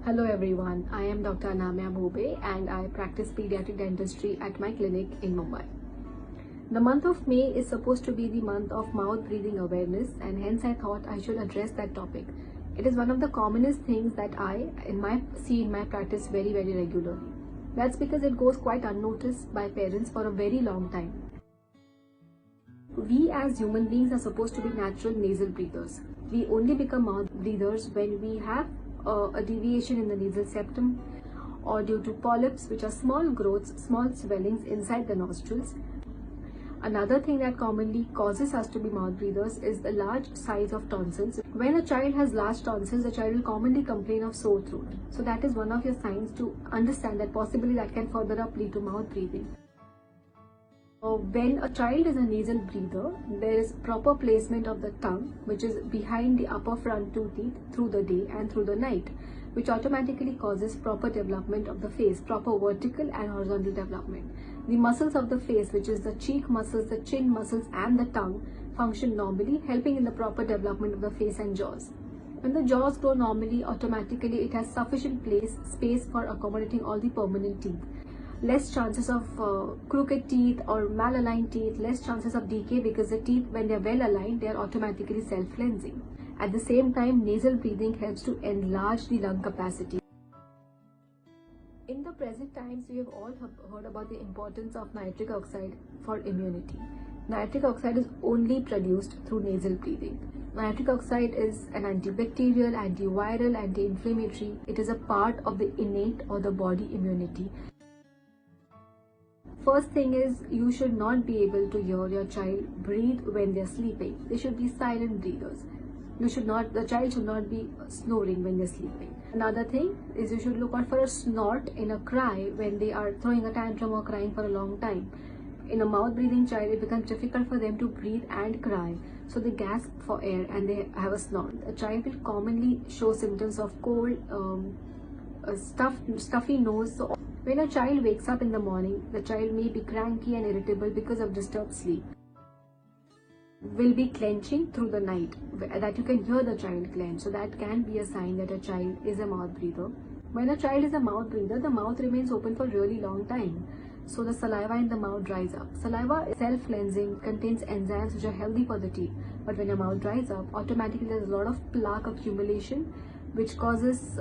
Hello everyone, I am Dr. Anamya and I practice pediatric dentistry at my clinic in Mumbai. The month of May is supposed to be the month of mouth breathing awareness, and hence I thought I should address that topic. It is one of the commonest things that I see in my practice very regularly. That's because it goes quite unnoticed by parents for a very long time. We as human beings are supposed to be natural nasal breathers. We only become mouth breathers when we have a deviation in the nasal septum or due to polyps, which are small growths, small swellings inside the nostrils. Another thing that commonly causes us to be mouth breathers is the large size of tonsils. When a child has large tonsils, the child will commonly complain of sore throat. So that is one of your signs to understand that possibly that can further up lead to mouth breathing. When a child is a nasal breather, there is proper placement of the tongue, which is behind the upper front two teeth through the day and through the night, which automatically causes proper development of the face, proper vertical and horizontal development. The muscles of the face, which is the cheek muscles, the chin muscles and the tongue, function normally, helping in the proper development of the face and jaws. When the jaws grow normally, automatically it has sufficient space for accommodating all the permanent teeth. Less chances of crooked teeth or malaligned teeth, less chances of decay, because the teeth, when they are well aligned, they are automatically self-cleansing. At the same time, nasal breathing helps to enlarge the lung capacity. In the present times, we have all heard about the importance of nitric oxide for immunity. Nitric oxide is only produced through nasal breathing. Nitric oxide is an antibacterial, antiviral, anti-inflammatory. It is a part of the innate or the body immunity. First thing is, you should not be able to hear your child breathe when they are sleeping. They should be silent breathers. The child should not be snoring when they are sleeping. Another thing is, you should look out for a snort in a cry when they are throwing a tantrum or crying for a long time. In a mouth breathing child, it becomes difficult for them to breathe and cry. So they gasp for air and they have a snort. A child will commonly show symptoms of cold, stuffy nose. So when a child wakes up in the morning, the child may be cranky and irritable because of disturbed sleep. Will be clenching through the night, that you can hear the child clench. So that can be a sign that a child is a mouth breather. When a child is a mouth breather, the mouth remains open for a really long time. So the saliva in the mouth dries up. Saliva is self-cleansing, contains enzymes which are healthy for the teeth. But when your mouth dries up, automatically there is a lot of plaque accumulation, which causes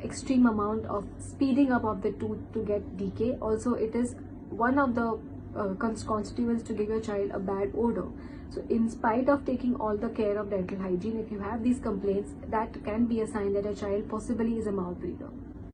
extreme amount of speeding up of the tooth to get decay. Also, it is one of the constituents to give your child a bad odor. So in spite of taking all the care of dental hygiene, if you have these complaints, that can be a sign that a child possibly is a mouth breather.